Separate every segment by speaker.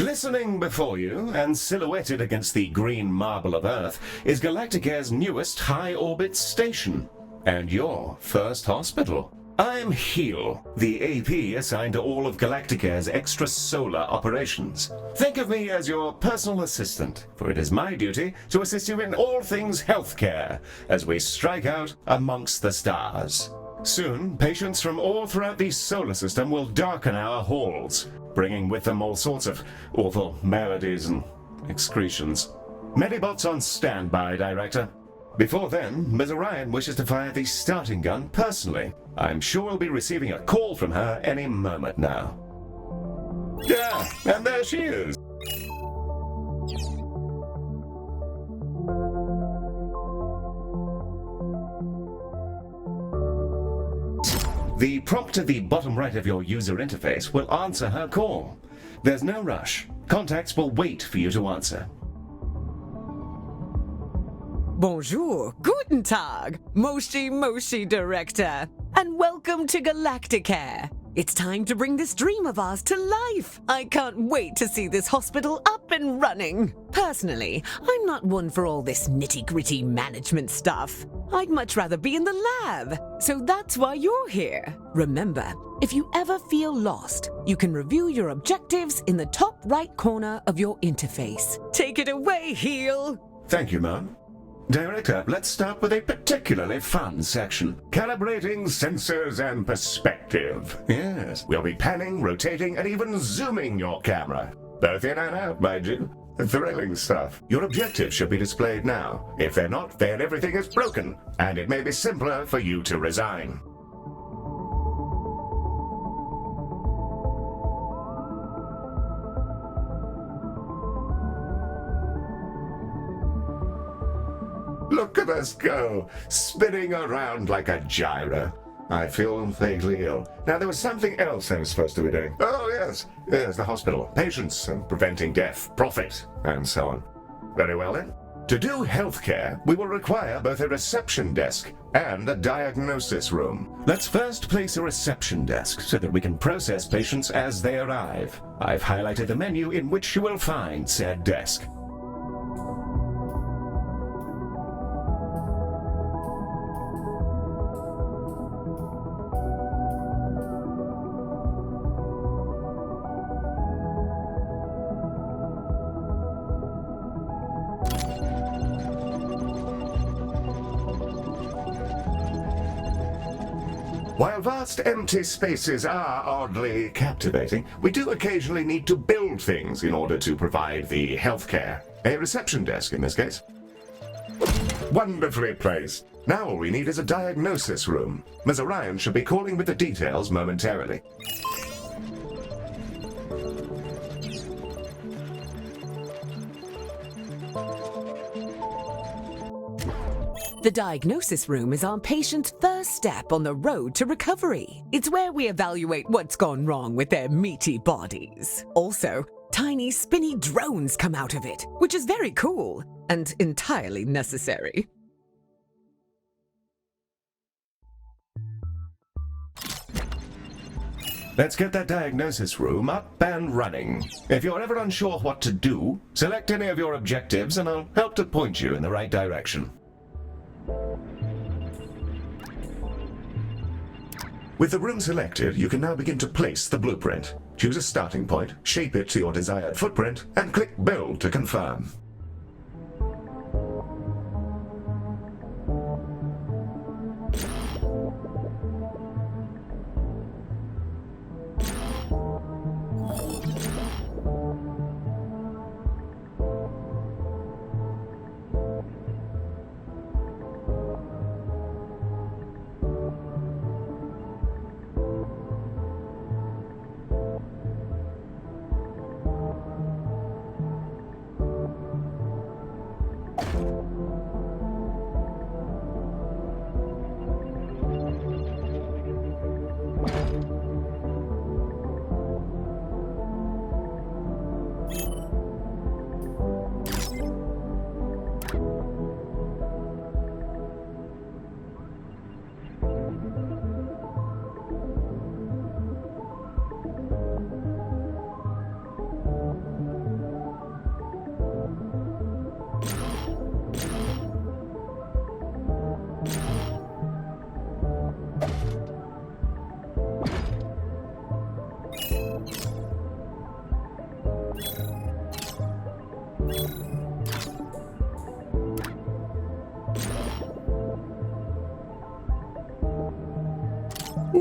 Speaker 1: Glistening before you and silhouetted against the green marble of Earth is Galacticare's newest high-orbit station, and your first hospital. I'm Heel, the AP assigned to all of Galacticare's extrasolar operations. Think of me as your personal assistant, for it is my duty to assist you in all things healthcare as we strike out amongst the stars. Soon, patients from all throughout the solar system will darken our halls, bringing with them all sorts of awful maladies and excretions. Medibots on standby, Director. Before then, Ms. Orion wishes to fire the starting gun personally. I'm sure we'll be receiving a call from her any moment now. Yeah, and there she is. The prompt at the bottom right of your user interface will answer her call. There's no rush. Contacts will wait for you to answer.
Speaker 2: Bonjour, guten Tag, Moshi Director, and welcome to Galacticare. It's time to bring this dream of ours to life. I can't wait to see this hospital up and running. Personally, I'm not one for all this nitty-gritty management stuff. I'd much rather be in the lab, so that's why you're here. Remember, if you ever feel lost, you can review your objectives in the top right corner of your interface. Take it away, Heel.
Speaker 1: Thank you, Mom. Director, let's start with a particularly fun section. Calibrating sensors and perspective. Yes, we'll be panning, rotating, and even zooming your camera. Both in and out, mind you. Thrilling stuff. Your objectives should be displayed now. If they're not, then everything is broken, and it may be simpler for you to resign. Look at us go, spinning around like a gyro. I feel vaguely ill. Now, there was something else I was supposed to be doing. Oh, yes, the hospital, patients, and preventing death, profit, and so on. Very well, then. To do healthcare, we will require both a reception desk and a diagnosis room. Let's first place a reception desk so that we can process patients as they arrive. I've highlighted the menu in which you will find said desk. While vast empty spaces are oddly captivating, we do occasionally need to build things in order to provide the healthcare. A reception desk, in this case. Wonderfully placed. Now all we need is a diagnosis room. Ms. Orion should be calling with the details momentarily.
Speaker 2: The diagnosis room is our patient's first step on the road to recovery. It's where we evaluate what's gone wrong with their meaty bodies. Also, tiny spinny drones come out of it, which is very cool and entirely necessary.
Speaker 1: Let's get that diagnosis room up and running. If you're ever unsure what to do, select any of your objectives and I'll help to point you in the right direction. With the room selected, you can now begin to place the blueprint. Choose a starting point, shape it to your desired footprint, and click Build to confirm.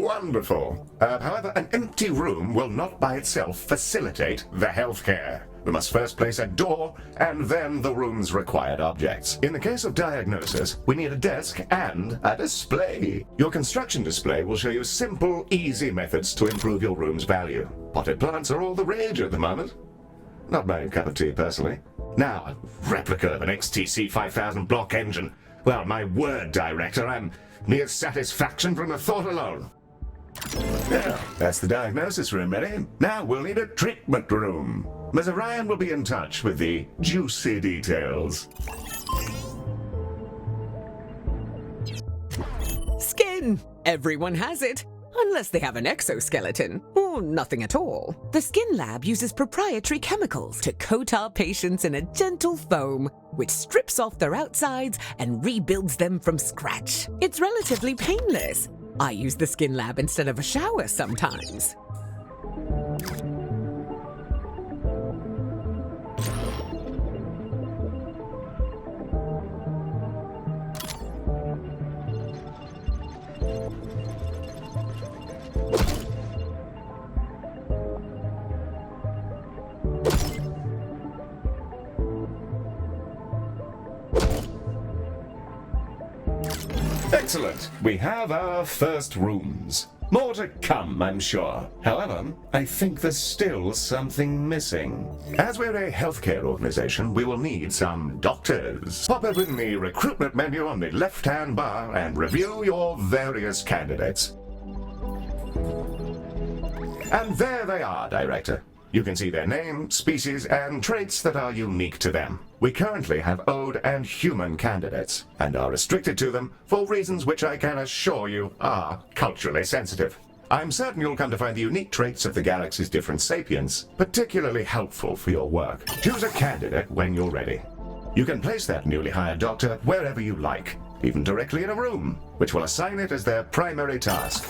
Speaker 1: Wonderful. However, an empty room will not by itself facilitate the healthcare. We must first place a door and then the room's required objects. In the case of diagnosis, we need a desk and a display. Your construction display will show you simple, easy methods to improve your room's value. Potted plants are all the rage at the moment. Not my cup of tea, personally. Now, a replica of an XTC 5000 block engine. Well, my word, Director, I'm mere satisfaction from the thought alone. Yeah, that's the diagnosis room, ready? Now we'll need a treatment room. Ms. Orion will be in touch with the juicy details.
Speaker 2: Skin! Everyone has it. Unless they have an exoskeleton, or nothing at all. The Skin Lab uses proprietary chemicals to coat our patients in a gentle foam, which strips off their outsides and rebuilds them from scratch. It's relatively painless. I use the Skin Lab instead of a shower sometimes.
Speaker 1: Excellent. We have our first rooms. More to come, I'm sure. However, I think there's still something missing. As we're a healthcare organization, we will need some doctors. Pop open the recruitment menu on the left-hand bar and review your various candidates. And there they are, Director. You can see their name, species, and traits that are unique to them. We currently have Ode and human candidates, and are restricted to them for reasons which I can assure you are culturally sensitive. I'm certain you'll come to find the unique traits of the galaxy's different sapiens particularly helpful for your work. Choose a candidate when you're ready. You can place that newly hired doctor wherever you like, even directly in a room, which will assign it as their primary task.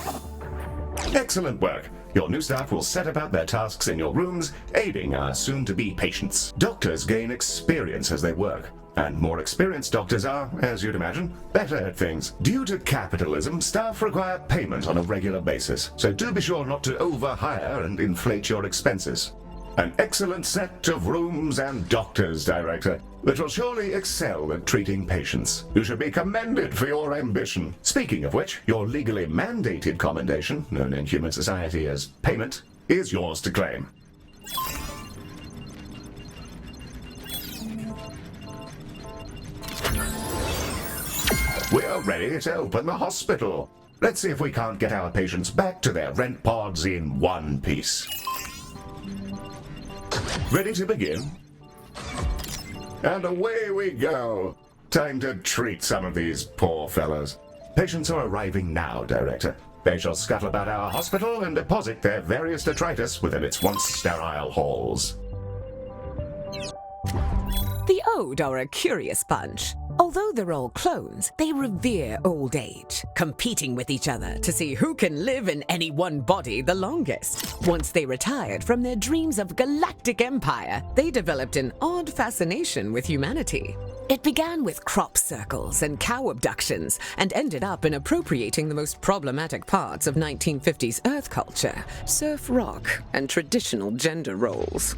Speaker 1: Excellent work. Your new staff will set about their tasks in your rooms, aiding our soon-to-be patients. Doctors gain experience as they work, and more experienced doctors are, as you'd imagine, better at things. Due to capitalism, staff require payment on a regular basis, so do be sure not to overhire and inflate your expenses. An excellent set of rooms and doctors, Director, that will surely excel at treating patients. You should be commended for your ambition. Speaking of which, your legally mandated commendation, known in human society as payment, is yours to claim. We are ready to open the hospital. Let's see if we can't get our patients back to their rent pods in one piece. Ready to begin? And away we go. Time to treat some of these poor fellows. Patients are arriving now, Director. They shall scuttle about our hospital and deposit their various detritus within its once sterile halls.
Speaker 2: The Ode are a curious bunch. Although they're all clones, they revere old age, competing with each other to see who can live in any one body the longest. Once they retired from their dreams of galactic empire, they developed an odd fascination with humanity. It began with crop circles and cow abductions, and ended up in appropriating the most problematic parts of 1950s Earth culture, surf rock, and traditional gender roles.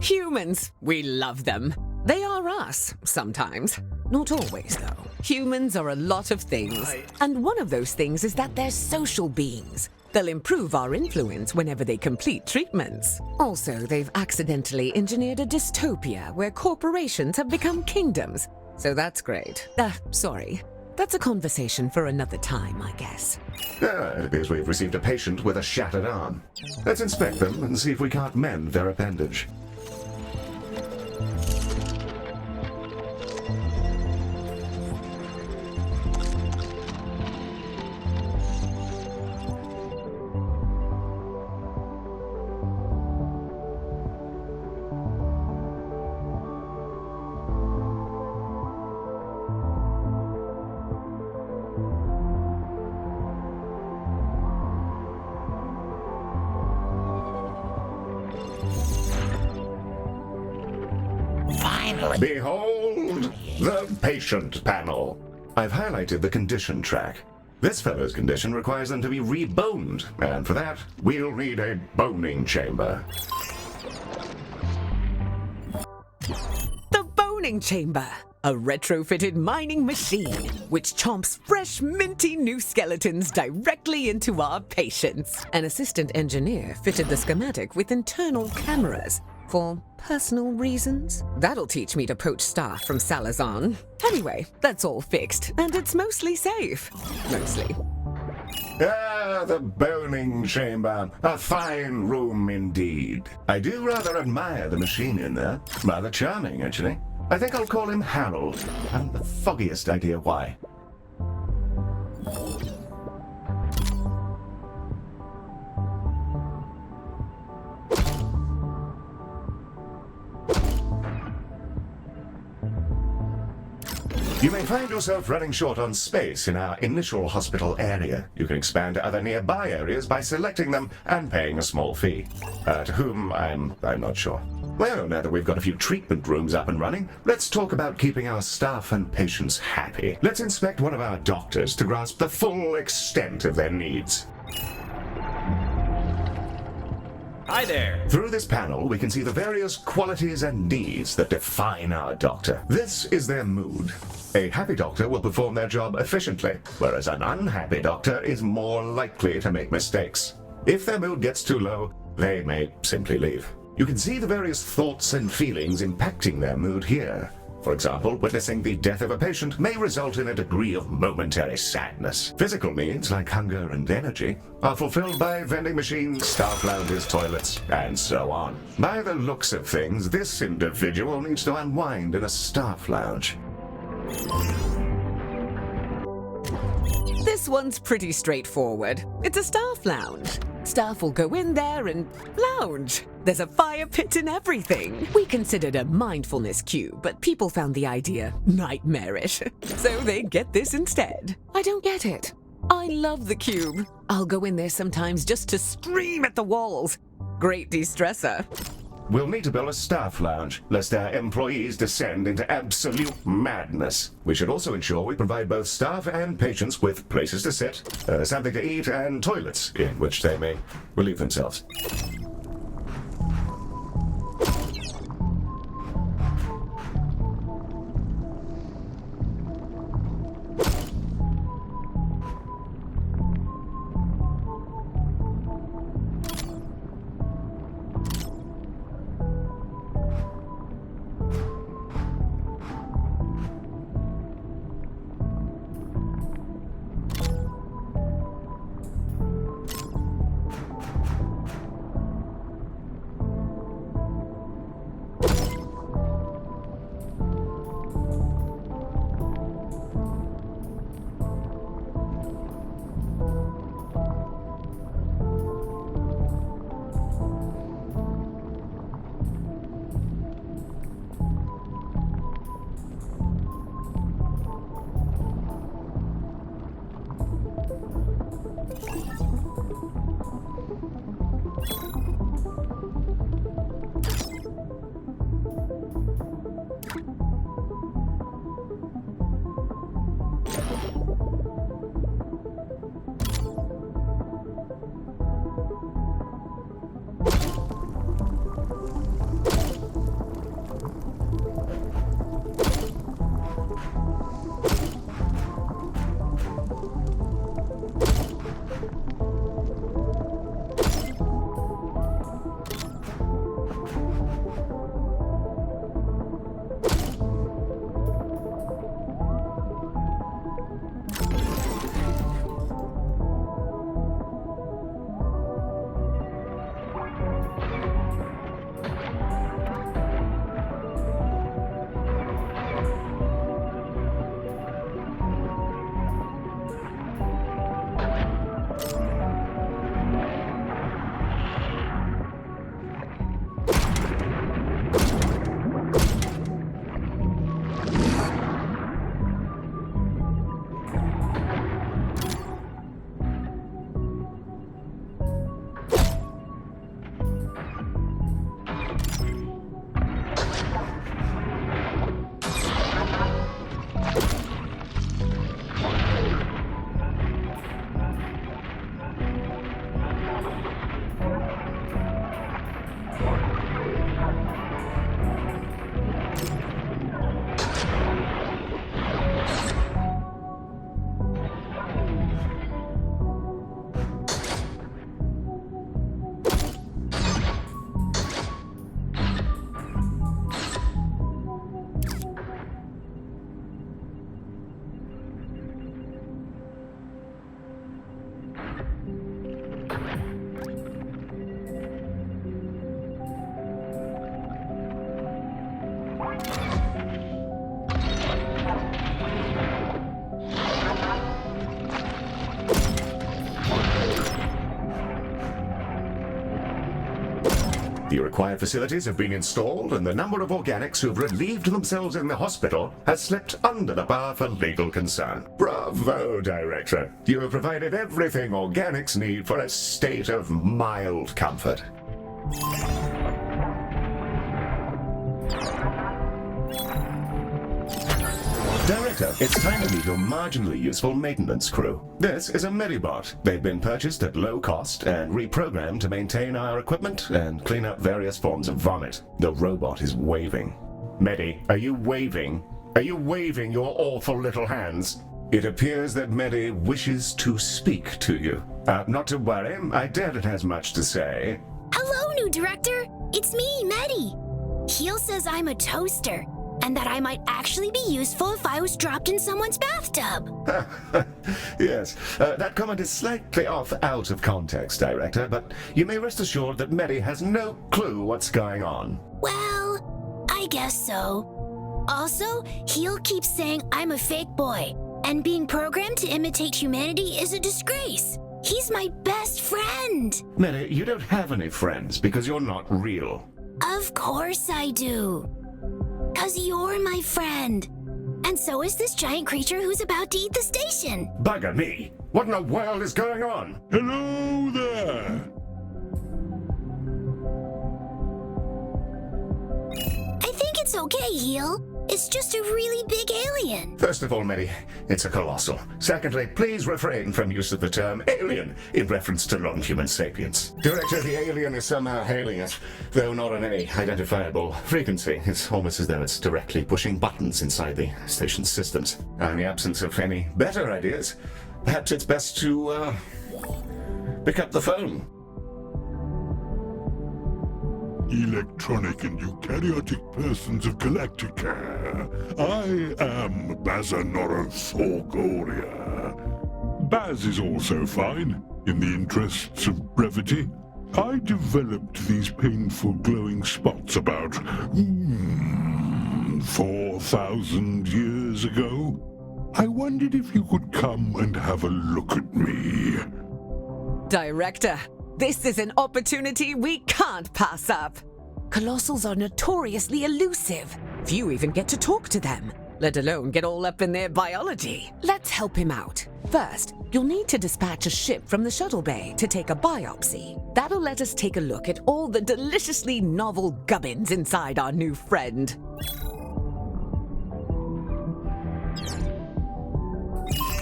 Speaker 2: Humans, we love them. They are us, sometimes. Not always, though. Humans are a lot of things. And one of those things is that they're social beings. They'll improve our influence whenever they complete treatments. Also, they've accidentally engineered a dystopia where corporations have become kingdoms. So that's great. Sorry. That's a conversation for another time, I guess.
Speaker 1: It appears we've received a patient with a shattered arm. Let's inspect them and see if we can't mend their appendage. Behold the patient panel. I've highlighted the condition track. This fellow's condition requires them to be reboned, and for that, we'll need a boning chamber.
Speaker 2: The boning chamber, a retrofitted mining machine which chomps fresh, minty new skeletons directly into our patients. An assistant engineer fitted the schematic with internal cameras for personal reasons. That'll teach me to poach staff from Salazar. Anyway, that's all fixed, and it's mostly safe. Mostly.
Speaker 1: Ah, the boning chamber. A fine room indeed. I do rather admire the machine in there. Rather charming, actually. I think I'll call him Harold. I haven't the foggiest idea why. You may find yourself running short on space in our initial hospital area. You can expand to other nearby areas by selecting them and paying a small fee. To whom, I'm not sure. Well, now that we've got a few treatment rooms up and running, let's talk about keeping our staff and patients happy. Let's inspect one of our doctors to grasp the full extent of their needs.
Speaker 3: Hi there.
Speaker 1: Through this panel, we can see the various qualities and needs that define our doctor. This is their mood. A happy doctor will perform their job efficiently, whereas an unhappy doctor is more likely to make mistakes. If their mood gets too low, they may simply leave. You can see the various thoughts and feelings impacting their mood here. For example, witnessing the death of a patient may result in a degree of momentary sadness. Physical needs, like hunger and energy, are fulfilled by vending machines, staff lounges, toilets, and so on. By the looks of things, this individual needs to unwind in a staff lounge.
Speaker 2: This one's pretty straightforward. It's a staff lounge. Staff will go in there and lounge. There's a fire pit and everything. We considered a mindfulness cue, but people found the idea nightmarish. So they get this instead. I don't get it. I love the cube. I'll go in there sometimes just to scream at the walls. Great de-stressor.
Speaker 1: We'll need to build a staff lounge, lest our employees descend into absolute madness. We should also ensure we provide both staff and patients with places to sit, something to eat, and toilets in which they may relieve themselves. The required facilities have been installed, and the number of organics who've relieved themselves in the hospital has slipped under the bar for legal concern. Bravo, Director. You have provided everything organics need for a state of mild comfort. Director, it's time to meet your marginally useful maintenance crew. This is a Medibot. They've been purchased at low cost and reprogrammed to maintain our equipment and clean up various forms of vomit. The robot is waving. Medi, are you waving? Are you waving your awful little hands? It appears that Medi wishes to speak to you. Not to worry, I doubt it has much to say.
Speaker 4: Hello, new director. It's me, Medi. Heel says I'm a toaster, and that I might actually be useful if I was dropped in someone's bathtub.
Speaker 1: Yes, that comment is slightly off out of context, Director, but you may rest assured that Medi has no clue what's going on.
Speaker 4: Well, I guess so. Also, Heel keeps saying I'm a fake boy, and being programmed to imitate humanity is a disgrace. He's my best friend.
Speaker 1: Medi, you don't have any friends because you're not real.
Speaker 4: Of course I do. 'Cause you're my friend. And so is this giant creature who's about to eat the station.
Speaker 1: Bugger me! What in the world is going on?
Speaker 5: Hello there!
Speaker 4: I think it's okay, Heel. It's just a really big alien.
Speaker 1: First of all, Medi, it's a colossal. Secondly, please refrain from use of the term alien in reference to non-human sapiens. Director, the alien is somehow hailing us, though not on any identifiable frequency. It's almost as though it's directly pushing buttons inside the station's systems. In the absence of any better ideas, perhaps it's best to, pick up the phone.
Speaker 5: Electronic and eukaryotic persons of Galacticare. I am Bazanorathorgoria. Baz is also fine, in the interests of brevity. I developed these painful glowing spots about 4,000 years ago. I wondered if you could come and have a look at me.
Speaker 2: Director, this is an opportunity we can't pass up. Colossals are notoriously elusive. Few even get to talk to them, let alone get all up in their biology. Let's help him out. First, you'll need to dispatch a ship from the shuttle bay to take a biopsy. That'll let us take a look at all the deliciously novel gubbins inside our new friend.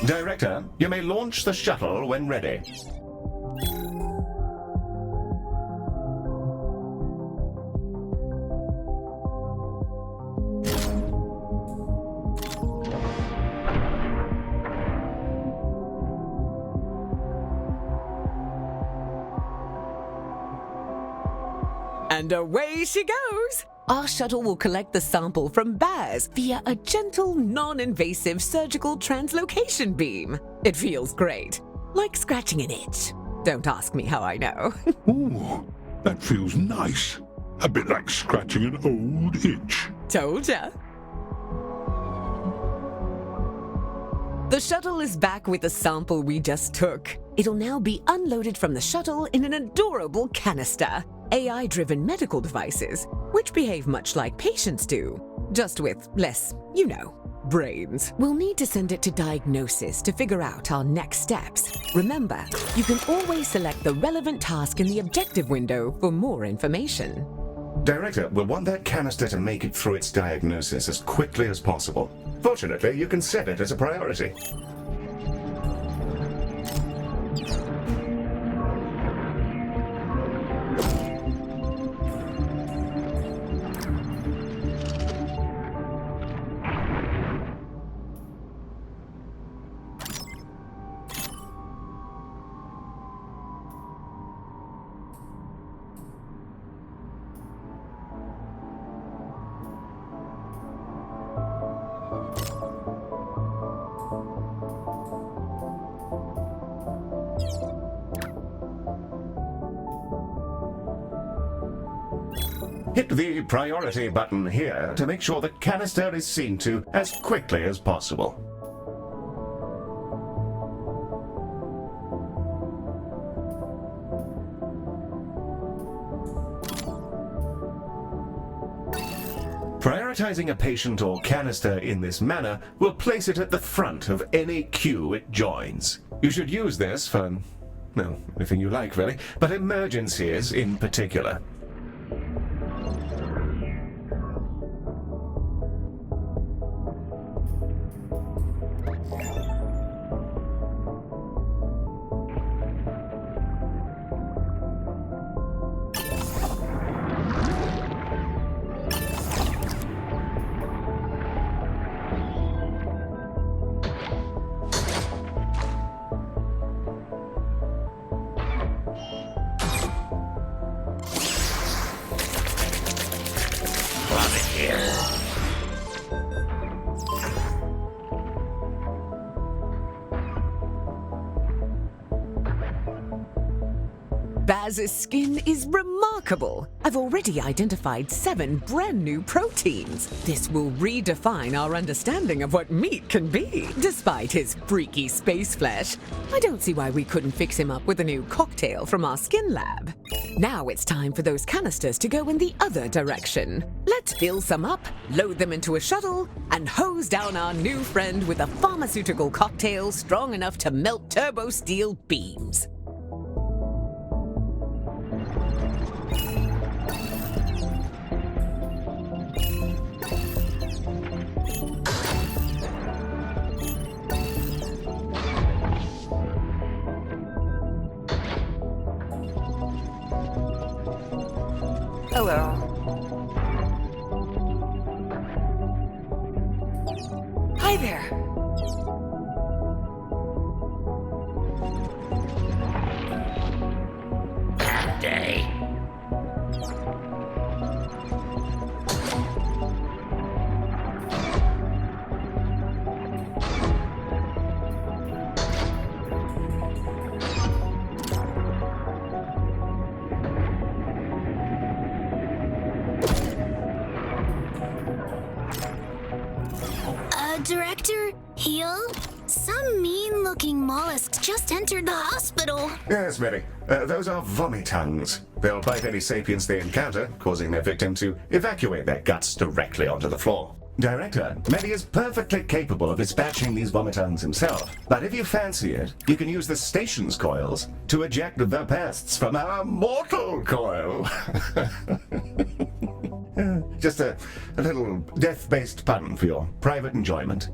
Speaker 1: Director, you may launch the shuttle when ready.
Speaker 2: And away she goes! Our shuttle will collect the sample from Baz via a gentle, non-invasive surgical translocation beam. It feels great, like scratching an itch. Don't ask me how I know.
Speaker 5: Ooh, that feels nice. A bit like scratching an old itch.
Speaker 2: Told ya. The shuttle is back with the sample we just took. It'll now be unloaded from the shuttle in an adorable canister. AI-driven medical devices, which behave much like patients do, just with less, brains. We'll need to send it to diagnosis to figure out our next steps. Remember, you can always select the relevant task in the objective window for more information.
Speaker 1: Director, we'll want that canister to make it through its diagnosis as quickly as possible. Fortunately, you can set it as a priority. Hit the priority button here to make sure the canister is seen to as quickly as possible. Prioritizing a patient or canister in this manner will place it at the front of any queue it joins. You should use this for, well, anything you like really, but emergencies in particular.
Speaker 2: Baz's skin is remarkable. I've already identified 7 brand new proteins. This will redefine our understanding of what meat can be. Despite his freaky space flesh, I don't see why we couldn't fix him up with a new cocktail from our skin lab. Now it's time for those canisters to go in the other direction. Let's fill some up, load them into a shuttle, and hose down our new friend with a pharmaceutical cocktail strong enough to melt turbo steel beams.
Speaker 6: Hello. Hi there.
Speaker 3: Bad day.
Speaker 4: Director, Heel? Some mean-looking mollusks just entered the hospital.
Speaker 1: Yes, Mary. Those are vomitungs. They'll bite any sapiens they encounter, causing their victim to evacuate their guts directly onto the floor. Director, Mehdi is perfectly capable of dispatching these vomitungs himself, but if you fancy it, you can use the station's coils to eject the pests from our mortal coil. Just a little death-based pun for your private enjoyment.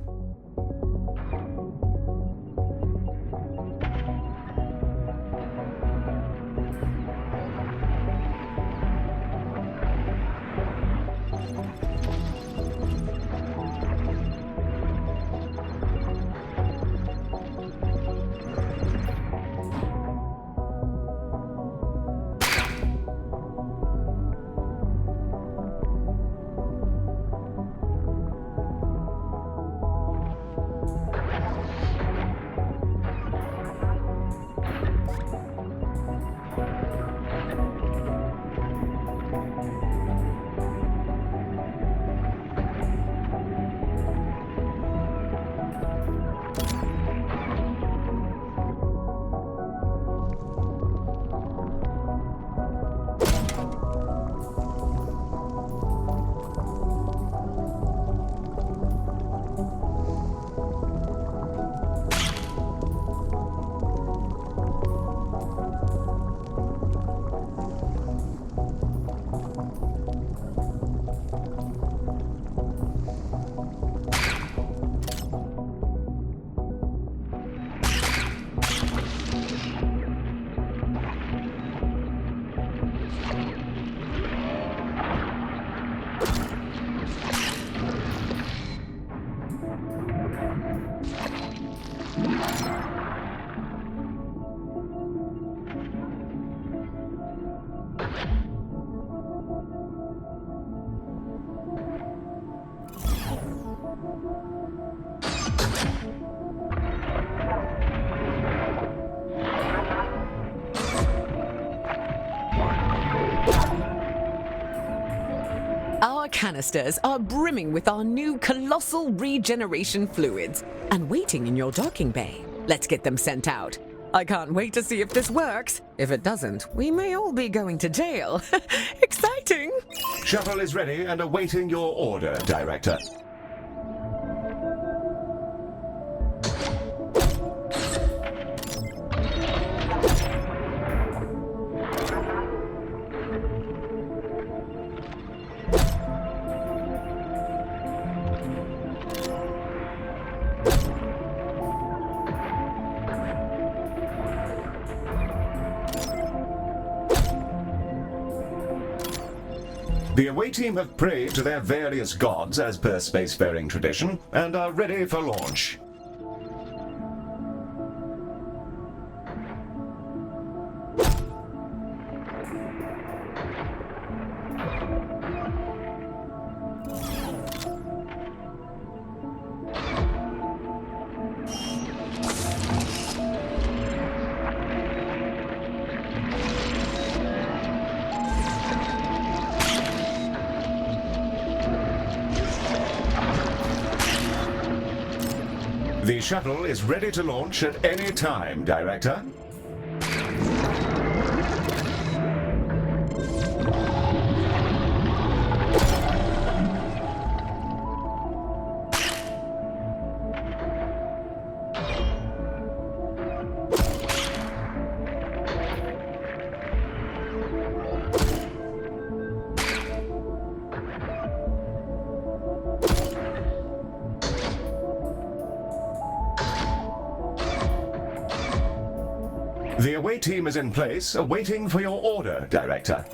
Speaker 2: Our canisters are brimming with our new colossal regeneration fluids and waiting in your docking bay. Let's get them sent out. I can't wait to see if this works. If it doesn't, we may all be going to jail. Exciting!
Speaker 1: shuttle is ready and awaiting your order, Director. The away team have prayed to their various gods as per spacefaring tradition and are ready for launch. The shuttle is ready to launch at any time, Director. The away team is in place, awaiting for your order, Director.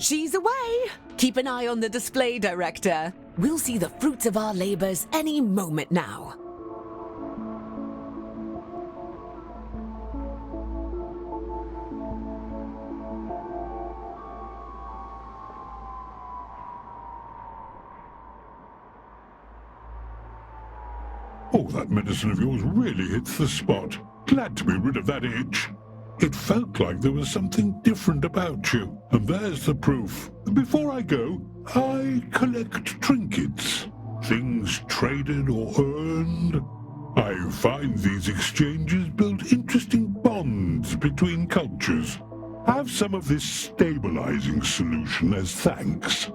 Speaker 2: She's away! Keep an eye on the display, Director. We'll see the fruits of our labors any moment now.
Speaker 5: Oh, that medicine of yours really hits the spot. Glad to be rid of that itch. It felt like there was something different about you, and there's the proof. Before I go, I collect trinkets. Things traded or earned. I find these exchanges build interesting bonds between cultures. Have some of this stabilizing solution as thanks.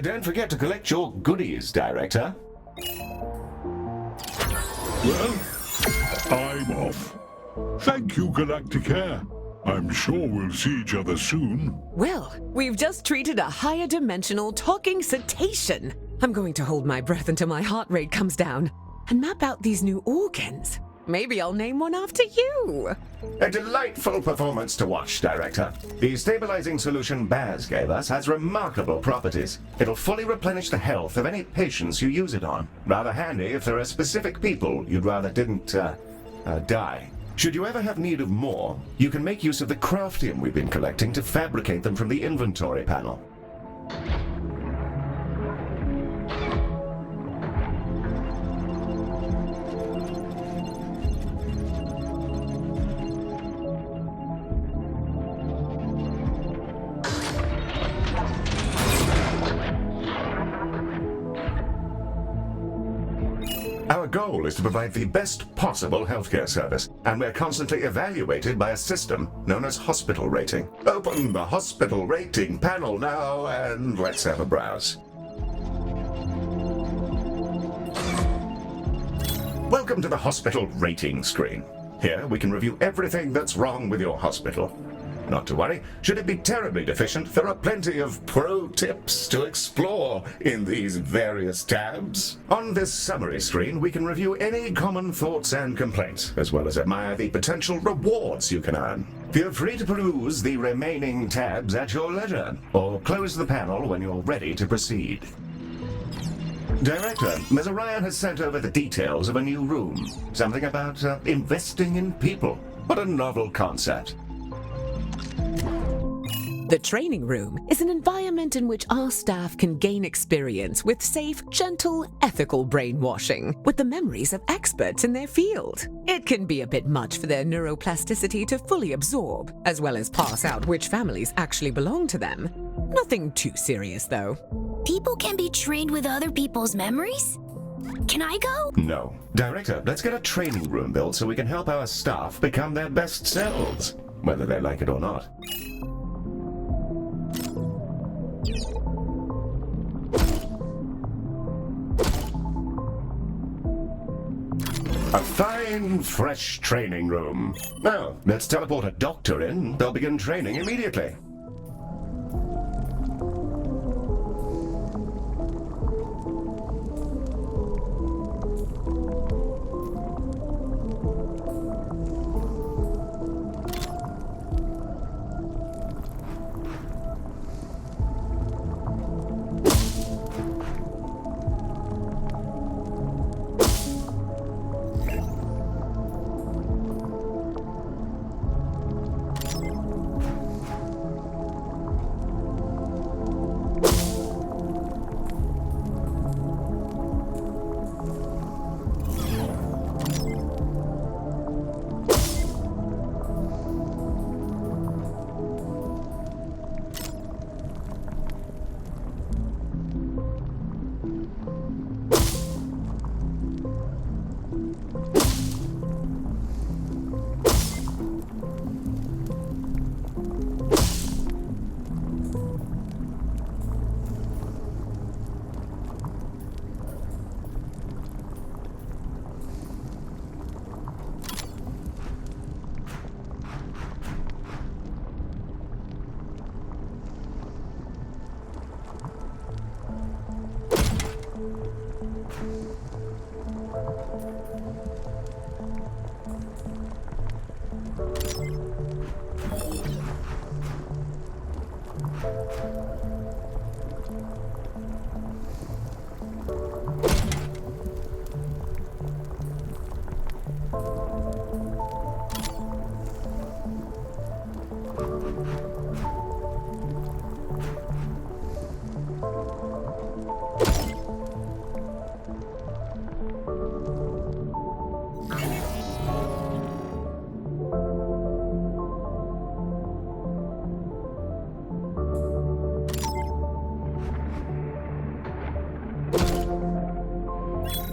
Speaker 1: Don't forget to collect your goodies, Director.
Speaker 5: Well, I'm off. Thank you, Galacticare. I'm sure we'll see each other soon.
Speaker 2: Well, we've just treated a higher dimensional talking cetacean. I'm going to hold my breath until my heart rate comes down and map out these new organs. Maybe I'll name one after you.
Speaker 1: A delightful performance to watch, Director. The stabilizing solution Baz gave us has remarkable properties. It'll fully replenish the health of any patients you use it on. Rather handy if there are specific people you'd rather didn't, die. Should you ever have need of more, you can make use of the craftium we've been collecting to fabricate them from the inventory panel. Our goal is to provide the best possible healthcare service, and we're constantly evaluated by a system known as hospital rating. Open the hospital rating panel now, and let's have a browse. Welcome to the hospital rating screen. Here we can review everything that's wrong with your hospital. Not to worry, should it be terribly deficient, there are plenty of pro tips to explore in these various tabs. On this summary screen, we can review any common thoughts and complaints, as well as admire the potential rewards you can earn. Feel free to peruse the remaining tabs at your leisure, or close the panel when you're ready to proceed. Director, Ms. Orion has sent over the details of a new room. Something about investing in people. What a novel concept.
Speaker 2: The training room is an environment in which our staff can gain experience with safe, gentle, ethical brainwashing with the memories of experts in their field. It can be a bit much for their neuroplasticity to fully absorb, as well as pass out which families actually belong to them. Nothing too serious, though.
Speaker 4: People can be trained with other people's memories? Can I go?
Speaker 1: No. Director, let's get a training room built so we can help our staff become their best selves, whether they like it or not. A fine, fresh training room. Now, let's teleport a doctor in. They'll begin training immediately.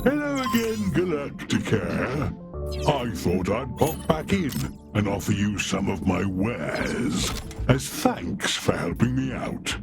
Speaker 5: Hello again, Galacticare. I thought I'd pop back in and offer you some of my wares as thanks for helping me out.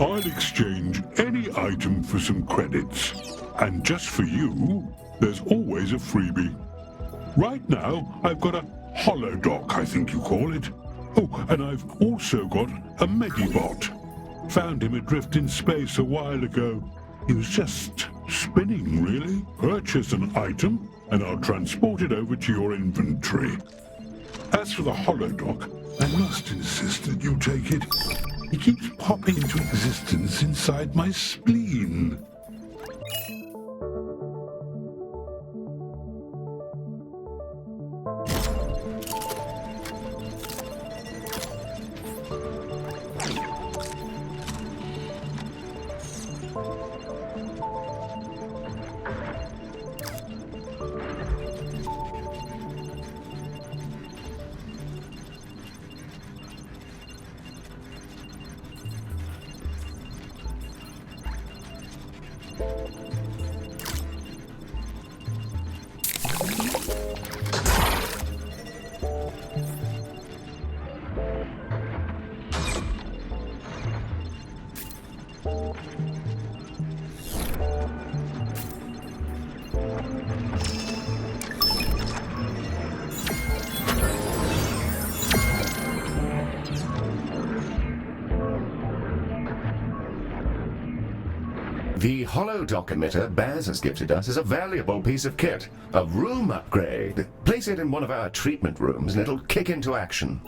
Speaker 5: I'll exchange any item for some credits. And just for you, there's always a freebie. Right now, I've got a holodoc, I think you call it. Oh, and I've also got a Medibot. Found him adrift in space a while ago. He was just spinning, really. Purchase an item, and I'll transport it over to your inventory. As for the holodoc, I must insist that you take it. He keeps popping into existence inside my spleen.
Speaker 1: The holodoc emitter Baz has gifted us is a valuable piece of kit, a room upgrade. Place it in one of our treatment rooms and it'll kick into action.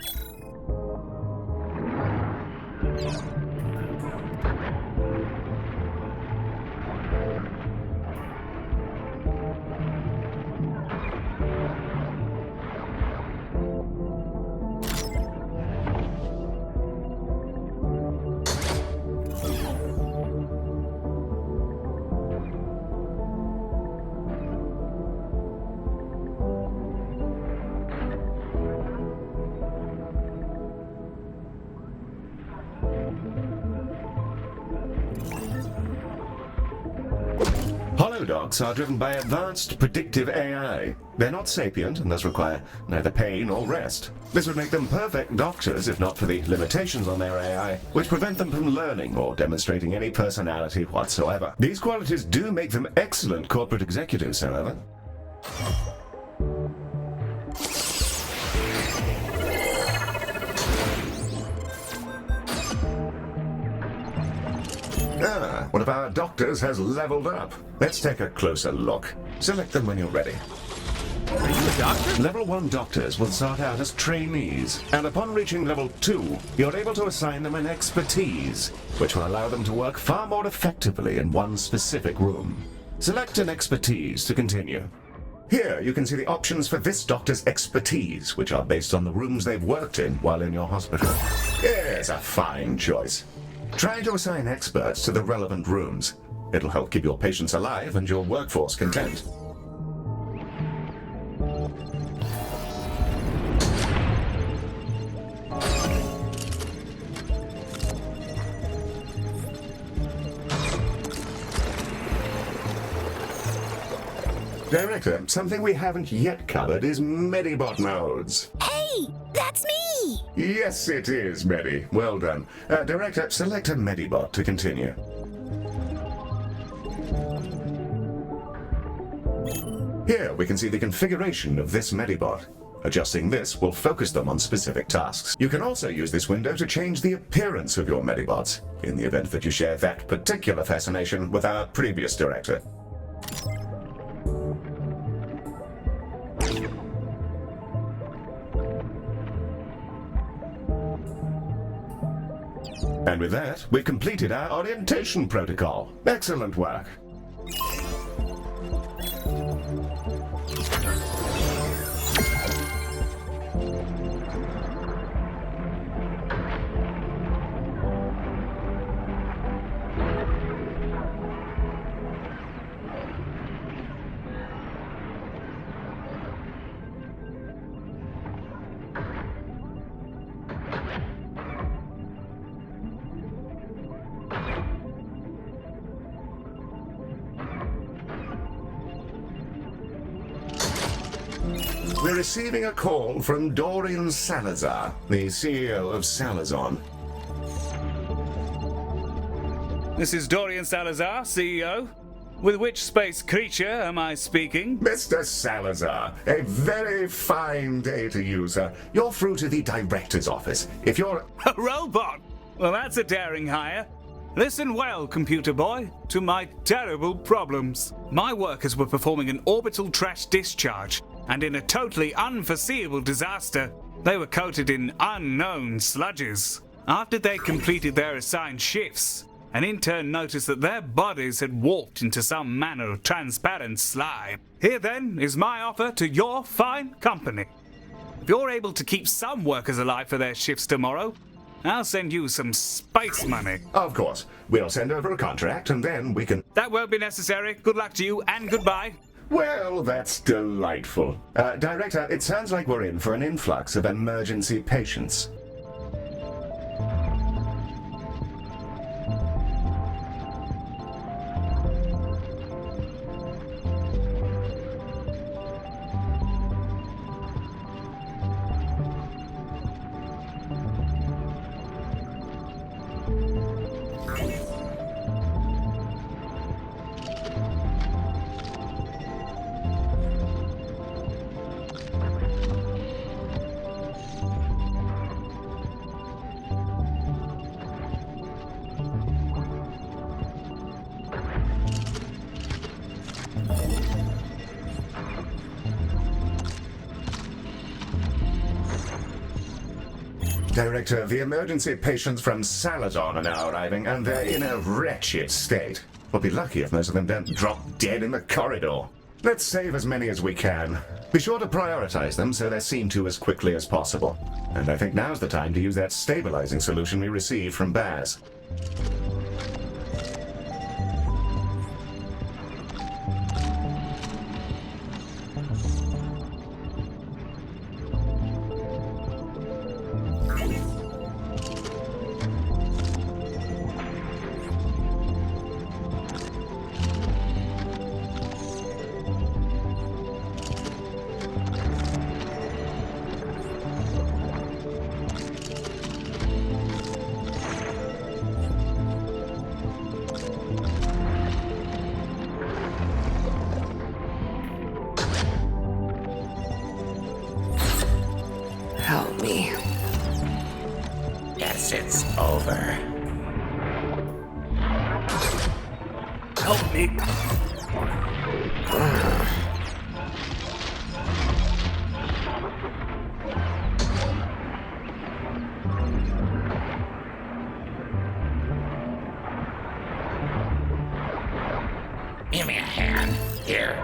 Speaker 1: Holodocs are driven by advanced predictive AI. They're not sapient and thus require neither pain nor rest. This would make them perfect doctors if not for the limitations on their AI, which prevent them from learning or demonstrating any personality whatsoever. These qualities do make them excellent corporate executives, however. Ah, one of our doctors has leveled up. Let's take a closer look. Select them when you're ready.
Speaker 3: Are you a doctor?
Speaker 1: Level 1 doctors will start out as trainees, and upon reaching level 2, you're able to assign them an expertise, which will allow them to work far more effectively in one specific room. Select an expertise to continue. Here, you can see the options for this doctor's expertise, which are based on the rooms they've worked in while in your hospital. Yes, a fine choice. Try to assign experts to the relevant rooms. It'll help keep your patients alive and your workforce content. Director, something we haven't yet covered is Medibot modes.
Speaker 4: Hey, that's me!
Speaker 1: Yes, it is, Medi. Well done. Director, select a Medibot to continue. Here we can see the configuration of this Medibot. Adjusting this will focus them on specific tasks. You can also use this window to change the appearance of your Medibots, in the event that you share that particular fascination with our previous director. And with that, we've completed our orientation protocol. Excellent work. We're receiving a call from Dorian Salazar, the CEO of Salazon.
Speaker 7: This is Dorian Salazar, CEO. With which space creature am I speaking?
Speaker 1: Mr. Salazar, a very fine day to you, sir. You're through to the director's office. If you're...
Speaker 7: A robot? Well, that's a daring hire. Listen well, computer boy, to my terrible problems. My workers were performing an orbital trash discharge, and in a totally unforeseeable disaster, they were coated in unknown sludges. After they completed their assigned shifts, an intern noticed that their bodies had warped into some manner of transparent slime. Here then is my offer to your fine company. If you're able to keep some workers alive for their shifts tomorrow, I'll send you some space money.
Speaker 1: Of course. We'll send over a contract and then we can...
Speaker 7: That won't be necessary. Good luck to you and goodbye.
Speaker 1: Well, that's delightful. Director, it sounds like we're in for an influx of emergency patients. Director, the emergency patients from Salazar are now arriving, and they're in a wretched state. We'll be lucky if most of them don't drop dead in the corridor. Let's save as many as we can. Be sure to prioritize them so they're seen to as quickly as possible. And I think now's the time to use that stabilizing solution we received from Baz.
Speaker 6: Help me.
Speaker 1: Yes, it's over.
Speaker 7: Help me.
Speaker 1: Give me a hand. Here.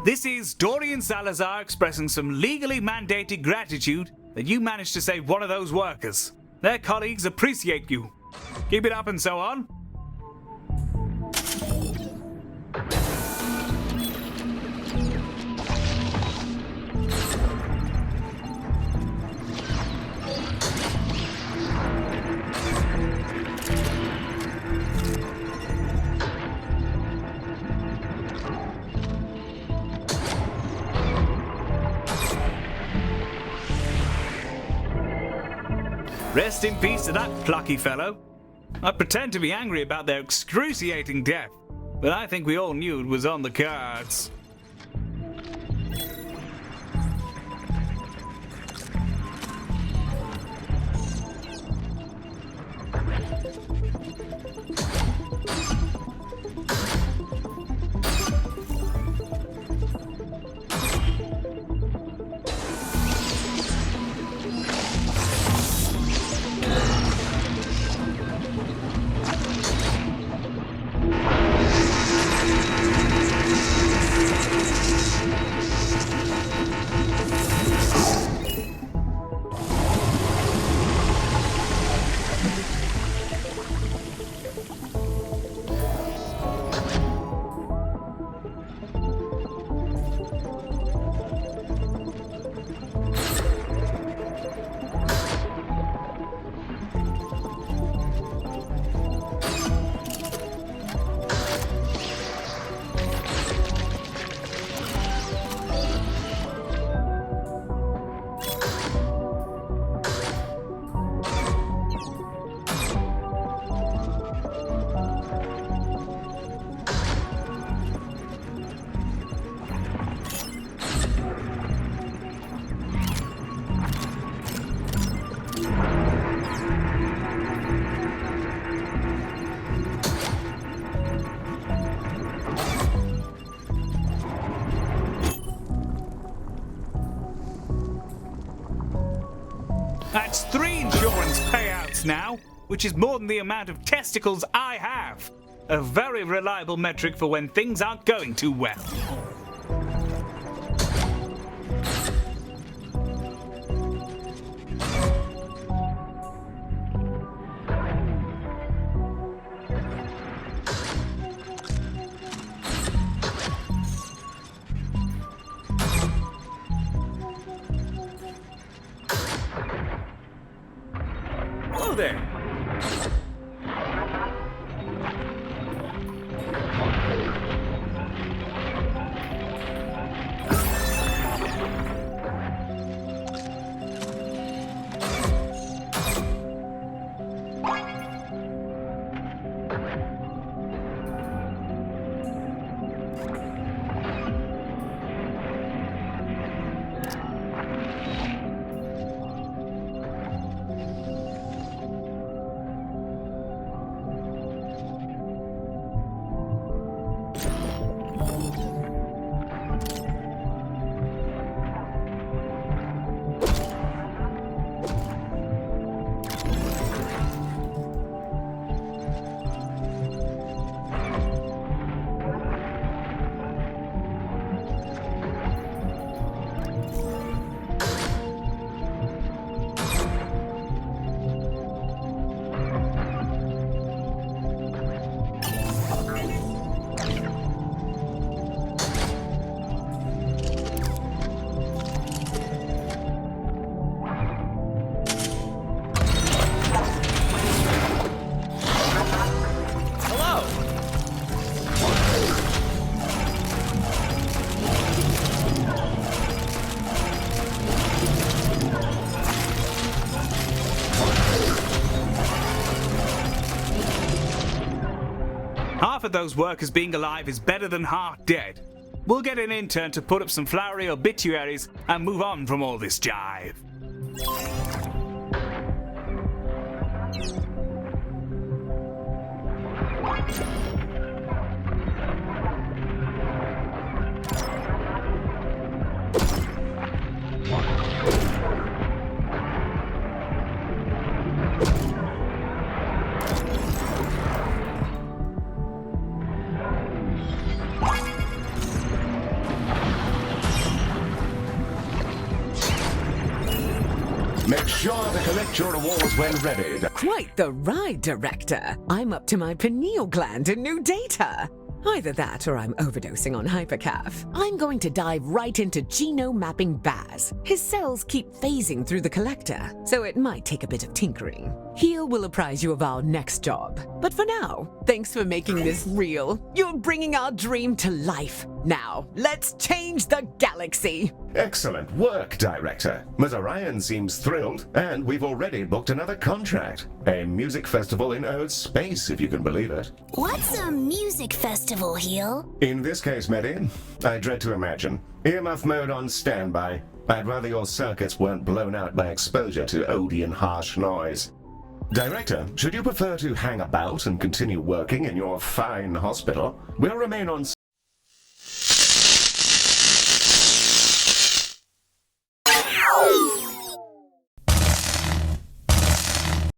Speaker 7: This is Dorian Salazar expressing some legally mandated gratitude that you managed to save one of those workers. Their colleagues appreciate you. Keep it up and so on. Rest in peace to that plucky fellow. I pretend to be angry about their excruciating death, but I think we all knew it was on the cards. That's 3 insurance payouts now, which is more than the amount of testicles I have. A very reliable metric for when things aren't going too well.
Speaker 3: Hello there.
Speaker 7: Half of those workers being alive is better than half dead. We'll get an intern to put up some flowery obituaries and move on from all this jive.
Speaker 1: Make sure to collect your awards when ready.
Speaker 2: Quite the ride, Director. I'm up to my pineal gland in new data. Either that or I'm overdosing on hypercaf. I'm going to dive right into genome mapping Baz. His cells keep phasing through the collector, so it might take a bit of tinkering. Heel will apprise you of our next job. But for now, thanks for making this real. You're bringing our dream to life. Now, let's change the galaxy.
Speaker 1: Excellent work, Director. Ms. Orion seems thrilled, and we've already booked another contract. A music festival in Earth space, if you can believe it.
Speaker 4: What's a music festival, Heel?
Speaker 1: In this case, Medi, I dread to imagine. Earmuff mode on standby. I'd rather your circuits weren't blown out by exposure to Odeon harsh noise. Director, should you prefer to hang about and continue working in your fine hospital, we'll remain on